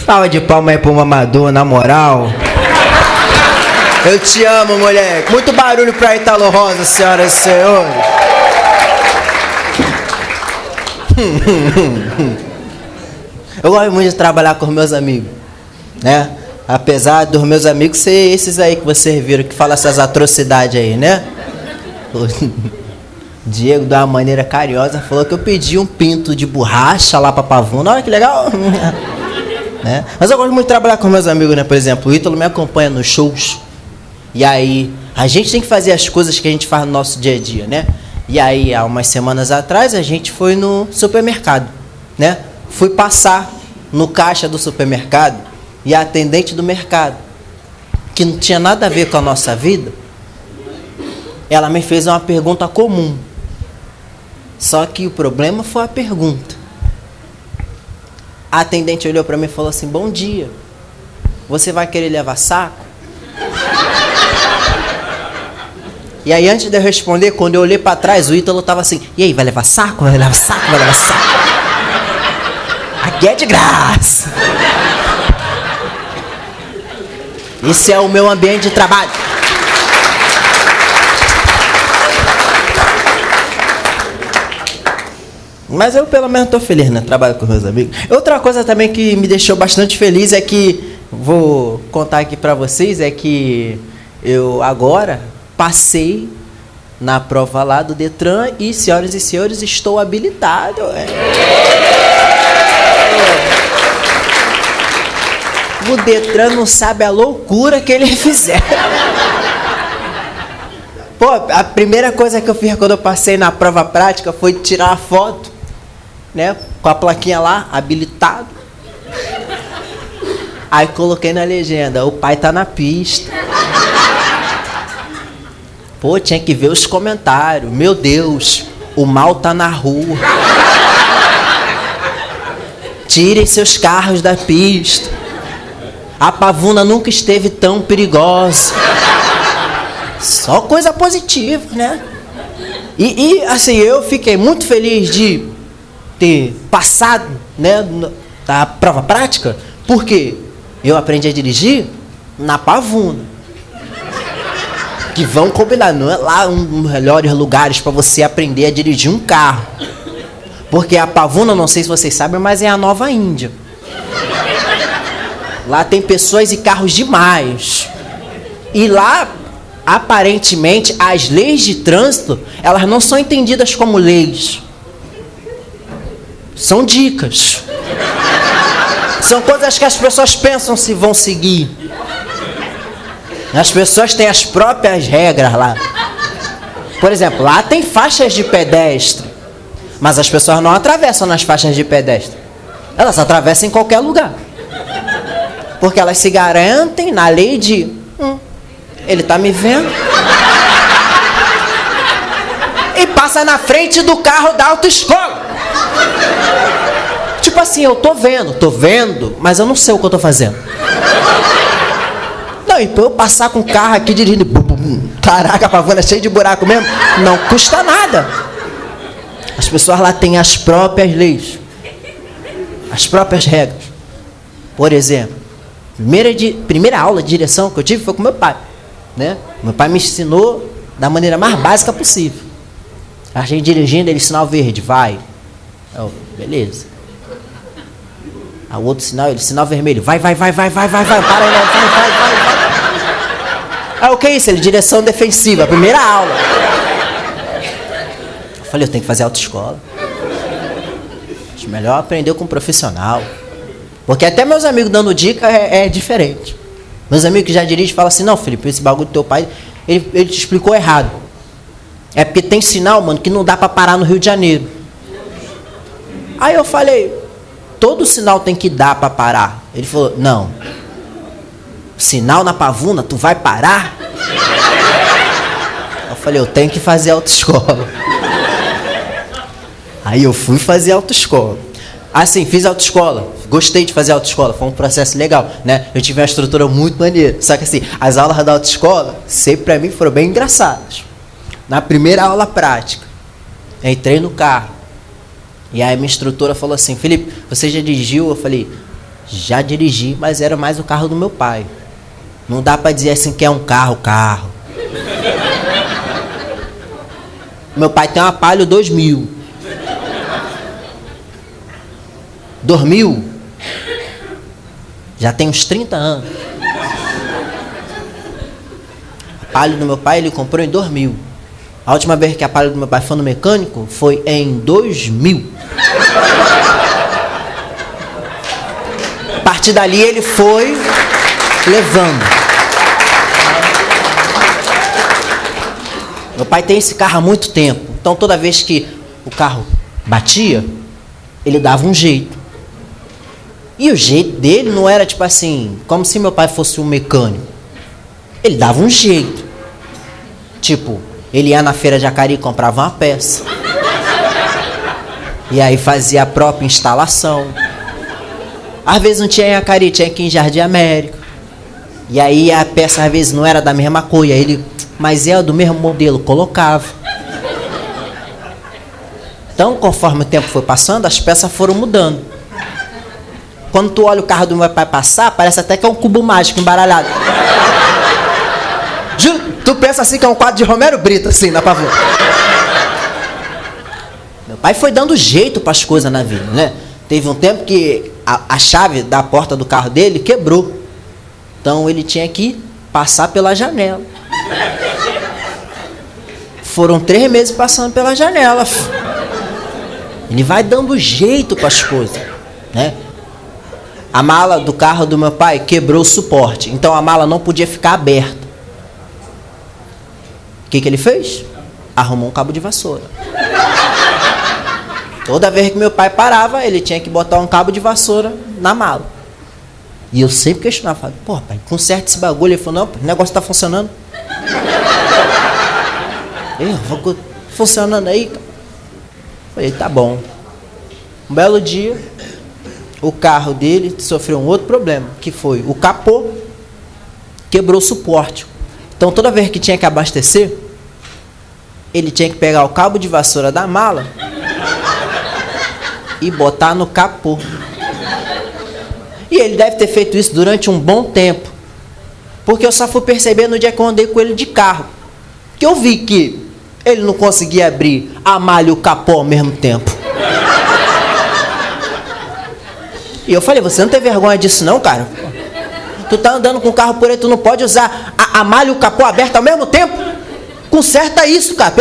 Salva de palma aí pro mamador, na moral. Eu te amo, moleque. Muito barulho pra Italo Rosa, senhoras e senhores. Eu gosto muito de trabalhar com meus amigos, né? Apesar dos meus amigos ser esses aí que vocês viram, que falam essas atrocidades aí, né? O Diego, de uma maneira carinhosa, falou que eu pedi um pinto de borracha lá pra Pavuna. Olha que legal. Né? Mas eu gosto muito de trabalhar com meus amigos, né? Por exemplo, o Ítalo me acompanha nos shows. E aí, a gente tem que fazer as coisas que a gente faz no nosso dia a dia, né? E aí, há umas semanas atrás, a gente foi no supermercado, né? Fui passar no caixa do supermercado e a atendente do mercado, que não tinha nada a ver com a nossa vida, ela me fez uma pergunta comum. Só que o problema foi a pergunta. A atendente olhou para mim e falou assim: bom dia, você vai querer levar saco? E aí, antes de eu responder, quando eu olhei para trás, o Ítalo tava assim: e aí, vai levar saco? Vai levar saco? Vai levar saco? Aqui é de graça. Esse é o meu ambiente de trabalho. Mas eu pelo menos estou feliz, né? Trabalho com meus amigos. Outra coisa também que me deixou bastante feliz é que, vou contar aqui para vocês, é que eu agora passei na prova lá do Detran e, senhoras e senhores, estou habilitado. O Detran não sabe a loucura que ele fizer. Pô, a primeira coisa que eu fiz quando eu passei na prova prática foi tirar a foto, né, com a plaquinha lá, habilitado. Aí coloquei na legenda: o pai tá na pista. Pô, tinha que ver os comentários. Meu Deus, o mal tá na rua. Tirem seus carros da pista. A Pavuna nunca esteve tão perigosa. Só coisa positiva, né? E assim, eu fiquei muito feliz de ter passado, né, da prova prática, porque eu aprendi a dirigir na Pavuna. Que vão combinar, não é lá um dos melhores lugares para você aprender a dirigir um carro. Porque a Pavuna, não sei se vocês sabem, mas é a Nova Índia. Lá tem pessoas e carros demais. E lá, aparentemente, as leis de trânsito, elas não são entendidas como leis. São dicas. São coisas que as pessoas pensam se vão seguir. As pessoas têm as próprias regras lá. Por exemplo, lá tem faixas de pedestre, mas as pessoas não atravessam nas faixas de pedestre. Elas atravessam em qualquer lugar. Porque elas se garantem na lei de... ele tá me vendo? E passa na frente do carro da autoescola. Tipo assim, eu tô vendo, mas eu não sei o que eu tô fazendo. Não, e pra eu passar com o carro aqui dirigindo... Caraca, a Pavuna é cheia de buraco mesmo. Não custa nada. As pessoas lá têm as próprias leis. As próprias regras. Por exemplo, primeira aula de direção que eu tive foi com meu pai, né? Meu pai me ensinou da maneira mais básica possível. A gente dirigindo, ele sinal verde, vai. Eu, beleza. O outro sinal, ele sinal vermelho, vai, para aí, vai. O que é isso? Ele, direção defensiva, primeira aula. Eu falei, eu tenho que fazer autoescola. Acho melhor aprender com um profissional. Porque até meus amigos dando dica é diferente. Meus amigos que já dirigem falam assim: não, Felipe, esse bagulho do teu pai, ele te explicou errado. É porque tem sinal, mano, que não dá pra parar no Rio de Janeiro. Aí eu falei: todo sinal tem que dar pra parar. Ele falou: não. Sinal na Pavuna, tu vai parar? Eu falei: eu tenho que fazer autoescola. Aí eu fui fazer autoescola. Assim, fiz autoescola. Gostei de fazer autoescola, foi um processo legal, né? Eu tive uma estrutura muito maneira. Só que assim, as aulas da autoescola, sempre pra mim foram bem engraçadas. Na primeira aula prática, entrei no carro. E aí minha instrutora falou assim: Felipe, você já dirigiu? Eu falei: Já dirigi, mas era mais o carro do meu pai. Não dá pra dizer assim que é um carro. Meu pai tem uma Palio 2000. 2000? Já tem uns 30 anos. A Palio do meu pai ele comprou em 2000. A última vez que a Palio do meu pai foi no mecânico foi em 2000. A partir dali ele foi levando. Meu pai tem esse carro há muito tempo. Então toda vez que o carro batia, ele dava um jeito. E o jeito dele não era tipo assim, como se meu pai fosse um mecânico. Ele dava um jeito. Tipo, ele ia na feira de Jacari e comprava uma peça. E aí fazia a própria instalação. Às vezes não tinha em Jacari, tinha aqui em Jardim América. E aí a peça às vezes não era da mesma cor, e aí ele, mas é do mesmo modelo, colocava. Então, conforme o tempo foi passando, as peças foram mudando. Quando tu olha o carro do meu pai passar, parece até que é um cubo mágico embaralhado. Tu pensa assim que é um quadro de Romero Brito, assim, dá pra ver. Meu pai foi dando jeito para as coisas na vida, né? Teve um tempo que a chave da porta do carro dele quebrou. Então ele tinha que passar pela janela. Foram 3 meses passando pela janela. Ele vai dando jeito para as coisas, né? A mala do carro do meu pai quebrou o suporte. Então a mala não podia ficar aberta. O que ele fez? Arrumou um cabo de vassoura. Toda vez que meu pai parava, ele tinha que botar um cabo de vassoura na mala. E eu sempre questionava, falava, pô, pai, conserta esse bagulho. Ele falou, não, o negócio tá funcionando. Funcionando aí. Eu falei, tá bom. Um belo dia, o carro dele sofreu um outro problema, que foi o capô quebrou o suporte. Então toda vez que tinha que abastecer, ele tinha que pegar o cabo de vassoura da mala e botar no capô. E ele deve ter feito isso durante um bom tempo. Porque eu só fui perceber no dia que eu andei com ele de carro. Que eu vi que ele não conseguia abrir a malha e o capô ao mesmo tempo. E eu falei, você não tem vergonha disso não, cara? Tu tá andando com o carro por aí, tu não pode usar a malha e o capô aberto ao mesmo tempo? Conserta isso, cara.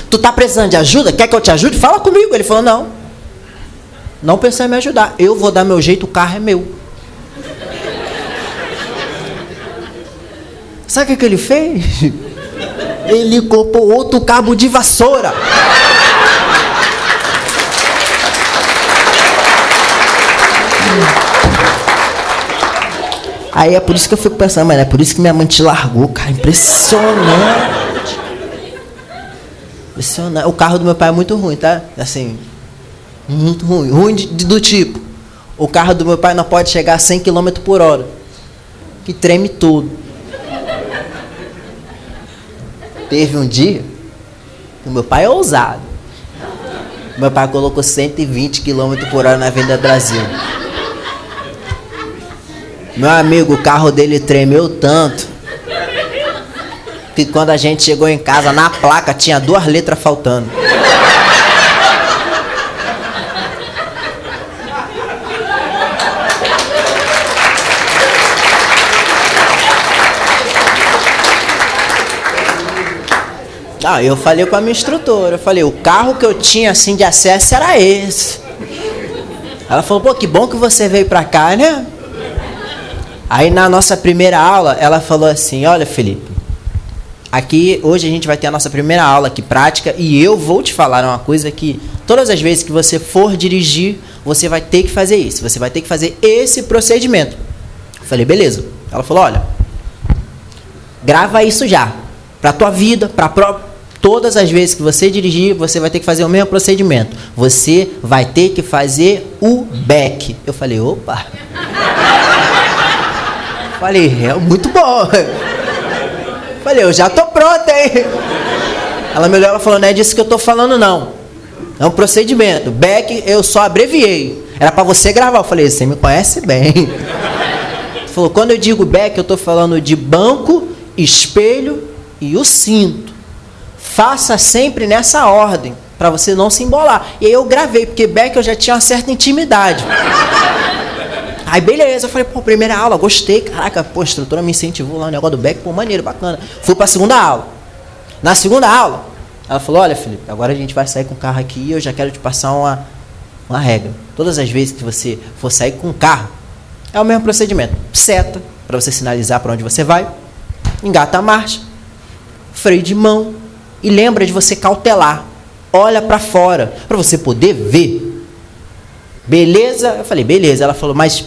Tu tá precisando de ajuda? Quer que eu te ajude? Fala comigo. Ele falou, não. Não pensei em me ajudar. Eu vou dar meu jeito, o carro é meu. Sabe o que ele fez? Ele comprou outro cabo de vassoura. Aí é por isso que eu fico pensando, mas é por isso que minha mãe te largou, cara. Impressionante. Impressionante. O carro do meu pai é muito ruim, tá? Assim, muito ruim. Ruim do tipo, o carro do meu pai não pode chegar a 100 km por hora. Que treme todo. Teve um dia, o meu pai é ousado. Meu pai colocou 120 km por hora na Avenida Brasil. Meu amigo, o carro dele tremeu tanto que quando a gente chegou em casa, na placa tinha 2 letras faltando. Ah, eu falei com a minha instrutora, eu falei, o carro que eu tinha assim de acesso era esse. Ela falou, pô, que bom que você veio pra cá, né? Aí na nossa primeira aula, ela falou assim, olha Felipe, aqui hoje a gente vai ter a nossa primeira aula aqui prática e eu vou te falar uma coisa que todas as vezes que você for dirigir, você vai ter que fazer isso, você vai ter que fazer esse procedimento. Eu falei, beleza. Ela falou, olha, grava isso já, pra tua vida, todas as vezes que você dirigir, você vai ter que fazer o mesmo procedimento. Você vai ter que fazer o back. Eu falei, opa. Falei, é muito bom. Falei, eu já tô pronta, hein? Ela me olhou e falou, não é disso que eu tô falando, não. É um procedimento. Back eu só abreviei. Era pra você gravar. Eu falei, você me conhece bem. Ele falou, quando eu digo back, eu tô falando de banco, espelho e o cinto. Faça sempre nessa ordem, pra você não se embolar. E aí eu gravei, porque back eu já tinha uma certa intimidade. Aí beleza, eu falei, pô, primeira aula, gostei, caraca, pô, a instrutora me incentivou lá, o negócio do back, pô, maneiro, bacana. Fui pra segunda aula. Na segunda aula, ela falou, olha, Felipe, agora a gente vai sair com o carro aqui e eu já quero te passar uma regra. Todas as vezes que você for sair com o carro, é o mesmo procedimento. Seta, para você sinalizar para onde você vai, engata a marcha, freio de mão e lembra de você cautelar. Olha para fora, para você poder ver. Beleza? Eu falei, beleza. Ela falou, mas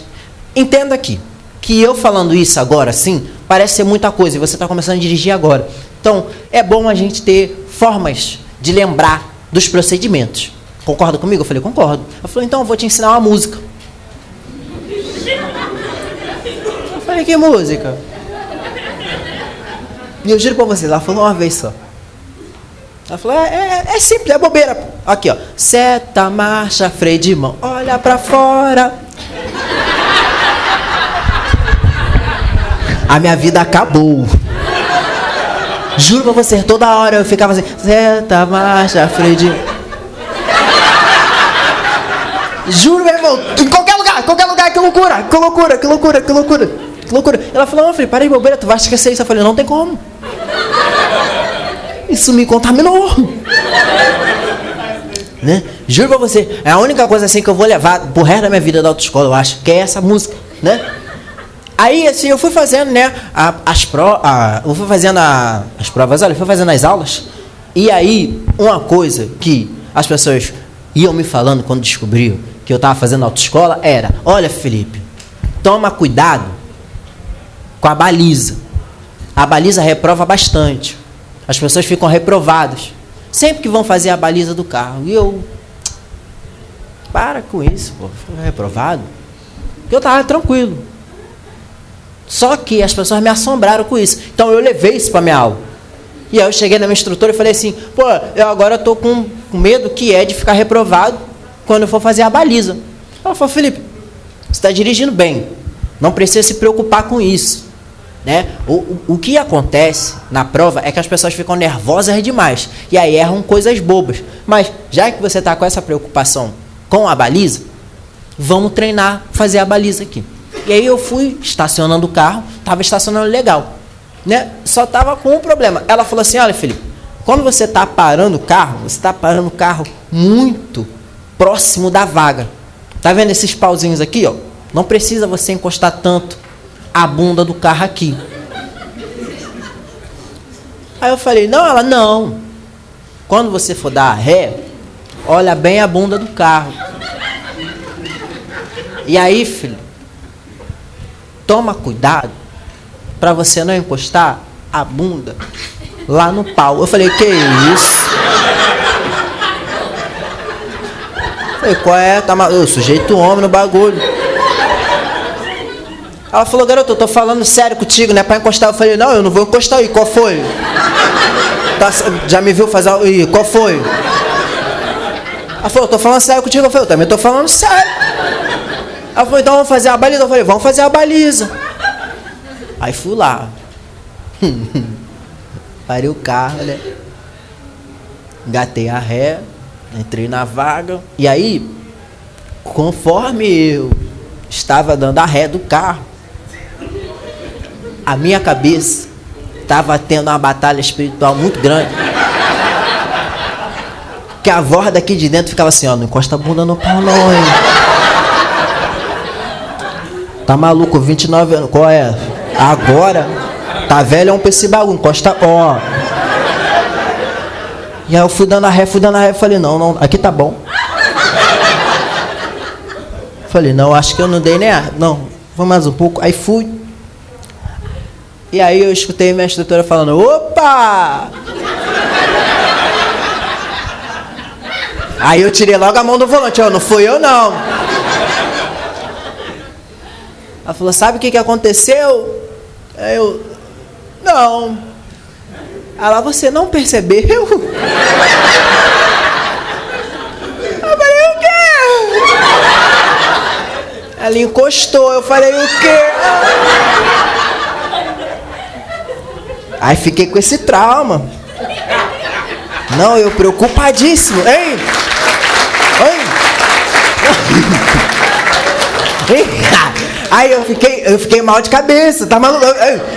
entenda aqui, que eu falando isso agora, assim, parece ser muita coisa e você está começando a dirigir agora. Então, é bom a gente ter formas de lembrar dos procedimentos. Concorda comigo? Eu falei, concordo. Ela falou, então eu vou te ensinar uma música. Eu falei, que música? E eu juro pra vocês, ela falou uma vez só. Ela falou, é simples, é bobeira. Aqui, ó. Seta, marcha, freio de mão, olha pra fora. A minha vida acabou. Juro pra você, toda hora eu ficava assim, seta, marcha, freio de... Juro, meu irmão, em qualquer lugar, que loucura, que loucura, que loucura, que loucura, que loucura. Ela falou, não, Felipe, para de bobeira, tu vai esquecer isso. Eu falei, não tem como. Isso me contaminou. Né? Juro pra você, é a única coisa assim que eu vou levar pro resto da minha vida da autoescola, eu acho, que é essa música, né? Aí, assim, eu fui fazendo, né, eu fui fazendo as provas, olha, eu fui fazendo as aulas, e aí, uma coisa que as pessoas iam me falando quando descobriam que eu estava fazendo autoescola era, olha, Felipe, toma cuidado com a baliza. A baliza reprova bastante. As pessoas ficam reprovadas sempre que vão fazer a baliza do carro. E eu, para com isso, pô, fico reprovado. Eu estava tranquilo. Só que as pessoas me assombraram com isso. Então eu levei isso para minha aula. E aí eu cheguei na minha instrutora e falei assim, pô, eu agora estou com medo que é de ficar reprovado quando eu for fazer a baliza. Ela falou, Felipe, você está dirigindo bem, não precisa se preocupar com isso. Né? O que acontece na prova é que as pessoas ficam nervosas demais e aí erram coisas bobas. Mas já que você está com essa preocupação com a baliza, vamos treinar, fazer a baliza aqui. E aí eu fui estacionando o carro, estava estacionando legal, né? Só estava com um problema. Ela falou assim, olha, Felipe, quando você está parando o carro, você está parando o carro muito próximo da vaga. Tá vendo esses pauzinhos aqui, ó? Não precisa você encostar tanto a bunda do carro aqui. Aí eu falei, não, ela, não. Quando você for dar a ré, olha bem a bunda do carro. E aí, filho, toma cuidado para você não encostar a bunda lá no pau. Eu falei, que isso? Eu falei, qual é? Tá maluco? Sujeito homem no bagulho. Ela falou, garoto, eu tô falando sério contigo, né? Pra encostar. Eu falei, não, eu não vou encostar aí. Qual foi? Tá, já me viu fazer... Ih, qual foi? Ela falou, eu tô falando sério contigo. Eu falei, eu também tô falando sério. Ela falou, então vamos fazer a baliza. Eu falei, vamos fazer a baliza. Aí fui lá. Parei o carro, né? Engatei a ré. Entrei na vaga. E aí, conforme eu estava dando a ré do carro, a minha cabeça estava tendo uma batalha espiritual muito grande. Que a voz daqui de dentro ficava assim, ó, não encosta a bunda no pau não, hein? Tá maluco, 29 anos, qual é? Agora, tá velho, é um pra esse bagulho, encosta, ó. E aí eu fui dando a ré, falei, não, aqui tá bom. Falei, não, acho que eu não dei nem a... Não, vou mais um pouco. Aí fui. E aí eu escutei minha instrutora falando, opa! Aí eu tirei logo a mão do volante, ó, não fui eu não. Ela falou, sabe o que aconteceu? Aí eu, não. Ela, você não percebeu? Eu falei, o quê? Ela encostou, eu falei, o quê? Aí fiquei com esse trauma. Não, eu preocupadíssimo. Hein? Aí eu fiquei mal de cabeça, tá maluco?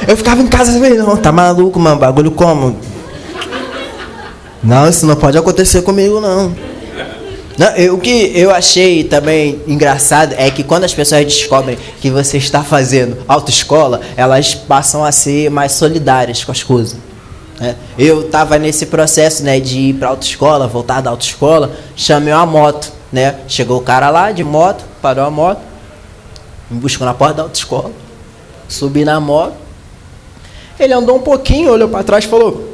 Eu ficava em casa assim, não, tá maluco, mano, bagulho como? Não, isso não pode acontecer comigo, não. O que eu achei também engraçado é que quando as pessoas descobrem que você está fazendo autoescola, elas passam a ser mais solidárias com as coisas. Eu estava nesse processo, né, de ir para autoescola, voltar da autoescola, chamei uma moto, né? Chegou o cara lá de moto, parou a moto, me buscou na porta da autoescola, subi na moto, ele andou um pouquinho, olhou para trás e falou: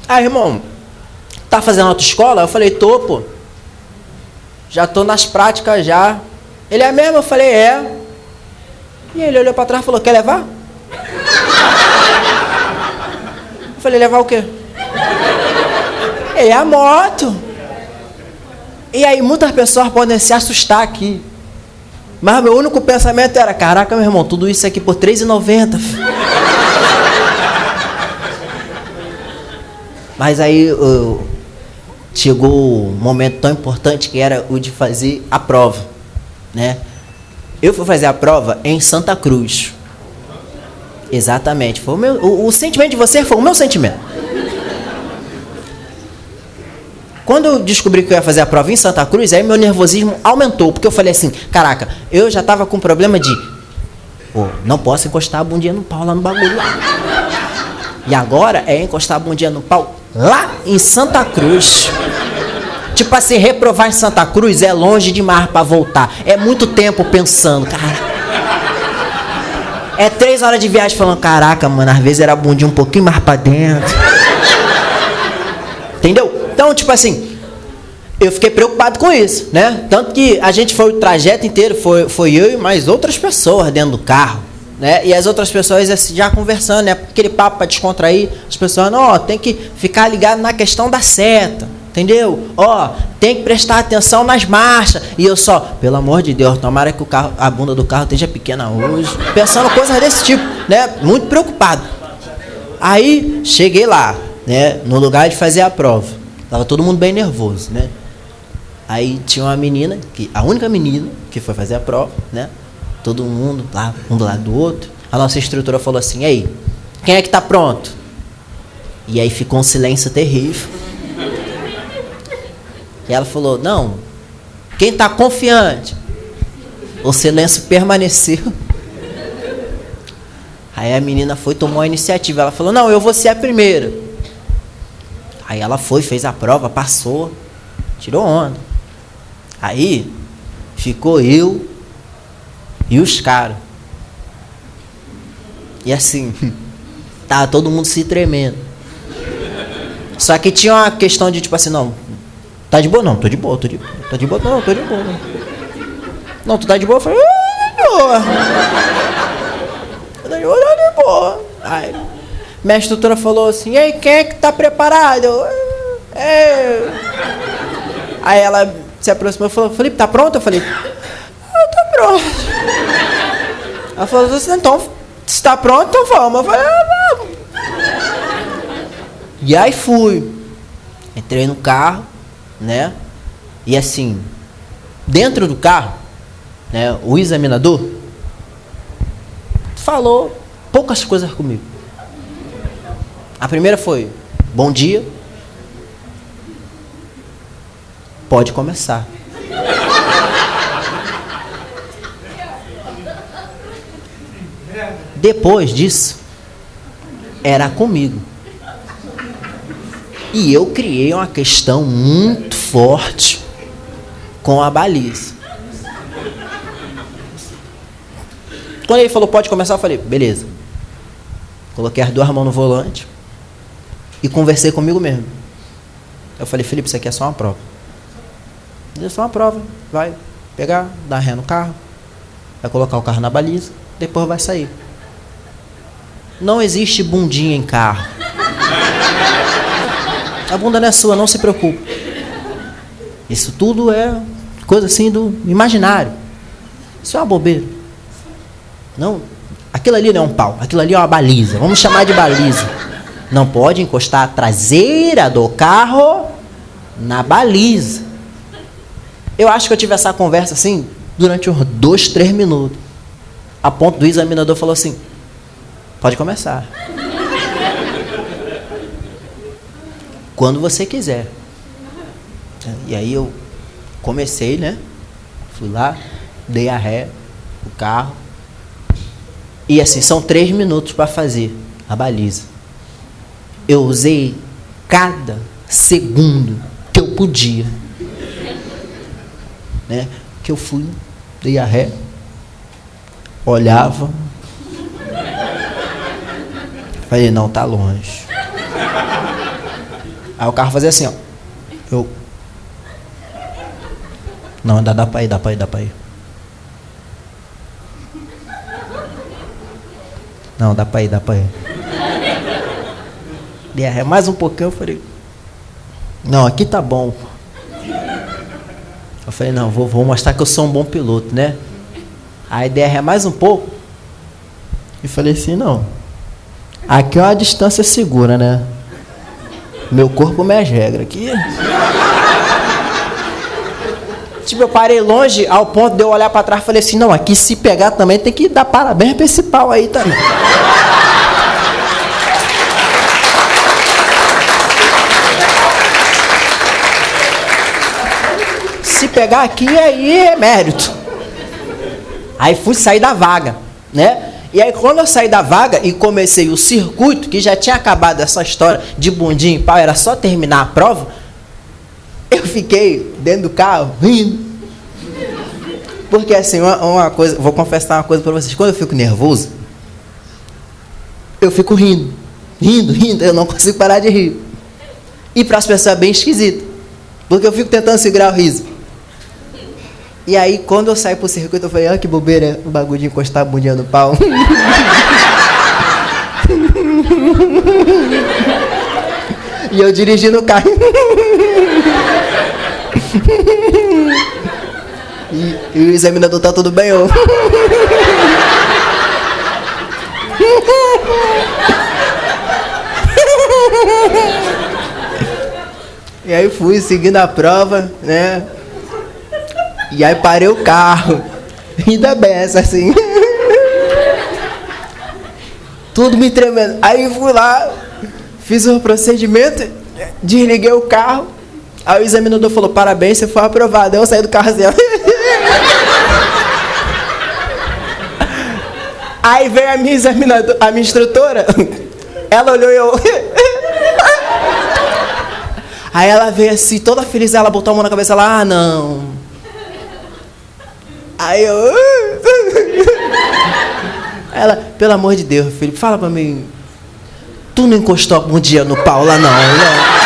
irmão, tá fazendo autoescola? Eu falei: tô, pô. Já tô nas práticas já. Ele: é mesmo? Eu falei: é. E ele olhou para trás e falou: quer levar? Eu falei: levar o quê? Ele: a moto. E aí muitas pessoas podem se assustar aqui. Mas meu único pensamento era: caraca, meu irmão, tudo isso aqui por R$3,90. Mas aí chegou um momento tão importante que era o de fazer a prova, né? Eu fui fazer a prova em Santa Cruz. Exatamente. Foi o sentimento de você foi o meu sentimento. Quando eu descobri que eu ia fazer a prova em Santa Cruz, aí meu nervosismo aumentou, porque eu falei assim: caraca, eu já tava com problema de não posso encostar a bundinha no pau lá no bagulho lá. E agora é encostar a bundinha no pau lá em Santa Cruz. Tipo assim, reprovar em Santa Cruz é longe demais pra voltar. É muito tempo pensando, cara. É 3 horas de viagem falando: caraca, mano, às vezes era a bundinha um pouquinho mais pra dentro. Entendeu? Então, tipo assim, eu fiquei preocupado com isso, né? Tanto que a gente foi o trajeto inteiro, foi eu e mais outras pessoas dentro do carro, né? E as outras pessoas já conversando, né? Aquele papo para descontrair, as pessoas: não, tem que ficar ligado na questão da seta, entendeu? Tem que prestar atenção nas marchas. E eu só: pelo amor de Deus, tomara que a bunda do carro esteja pequena hoje. Pensando coisas desse tipo, né? Muito preocupado. Aí, cheguei lá, né? No lugar de fazer a prova. Tava todo mundo bem nervoso, né? Aí tinha uma menina, a única menina que foi fazer a prova, né? Todo mundo lá, um do lado do outro. A nossa instrutora falou assim: aí, quem é que tá pronto? E aí ficou um silêncio terrível. E ela falou: não, quem tá confiante? O silêncio permaneceu. Aí a menina tomou a iniciativa. Ela falou: não, eu vou ser a primeira. Aí ela fez a prova, passou, tirou onda. Aí ficou eu e os caras. E assim, tava todo mundo se tremendo. Só que tinha uma questão de tipo assim: não, tá de boa? Não, tô de boa, tô de boa. Tá de boa? Não, tô de boa. Não, tu tá de boa? Eu falei: de boa. Tô de boa. Aí minha instrutora falou assim: ei, quem é que tá preparado? Aí ela se aproximou e falou: Felipe, tá pronto? Eu falei: tô pronto. Ela falou assim: então, se tá pronto, então vamos. Eu falei: vamos. E aí fui. Entrei no carro, né? E assim, dentro do carro, né, o examinador falou poucas coisas comigo. A primeira foi: bom dia, pode começar. Depois disso, era comigo. E eu criei uma questão muito forte com a baliza. Quando ele falou: pode começar, eu falei: beleza. Coloquei as 2 mãos no volante e conversei comigo mesmo. Eu falei: Felipe, isso aqui é só uma prova. É só uma prova. Vai pegar, dar ré no carro, vai colocar o carro na baliza, depois vai sair. Não existe bundinha em carro. A bunda não é sua, não se preocupe. Isso tudo é coisa assim do imaginário. Isso é uma bobeira. Não, aquilo ali não é um pau, aquilo ali é uma baliza. Vamos chamar de baliza. Não pode encostar a traseira do carro na baliza. Eu acho que eu tive essa conversa assim durante uns 2, 3 minutos. A ponto do examinador falou assim: pode começar. Quando você quiser. E aí eu comecei, né? Fui lá, dei a ré, o carro. E assim, são 3 minutos para fazer a baliza. Eu usei cada segundo que eu podia. Né? Que eu fui, dei a ré, olhava. Falei, não, tá longe. Aí o carro fazia assim, ó. Eu... Não, ainda dá pra ir, dá pra ir. Não, dá pra ir. Dei a ré mais um pouquinho, eu falei... Não, aqui tá bom. Eu falei, não, vou mostrar que eu sou um bom piloto, né? Aí dei a ré mais um pouco. E falei assim, não. Aqui é uma distância segura, né? Meu corpo, minhas regras. Aqui... Tipo, eu parei longe ao ponto de eu olhar pra trás e falei assim, não, aqui se pegar também tem que dar parabéns pra esse pau aí também. Se pegar aqui, aí é mérito. Aí fui sair da vaga, né? E aí quando eu saí da vaga e comecei o circuito, que já tinha acabado essa história de bundinha e pau, era só terminar a prova, eu fiquei dentro do carro rindo. Porque assim, uma coisa, vou confessar uma coisa para vocês, quando eu fico nervoso, eu fico rindo, eu não consigo parar de rir. E para as pessoas é bem esquisito, porque eu fico tentando segurar o riso. E aí, quando eu saí pro circuito, eu falei, olha que bobeira, o bagulho de encostar a bundinha no pau. E eu dirigindo o carro. E o examinador, tá tudo bem, ô? E aí fui seguindo a prova, né? E aí parei o carro. Ainda beça, assim. Tudo me tremendo. Aí fui lá, fiz o procedimento, desliguei o carro. Aí o examinador falou, parabéns, você foi aprovado. Aí eu saí do carro assim. Aí veio a minha examinadora, a minha instrutora. Ela olhou e eu... Aí ela veio assim, toda feliz, ela botou a mão na cabeça, ela, ah, não. Aí eu... Ela, pelo amor de Deus, filho, fala pra mim. Tu não encostou a bundinha no pau lá, não, né?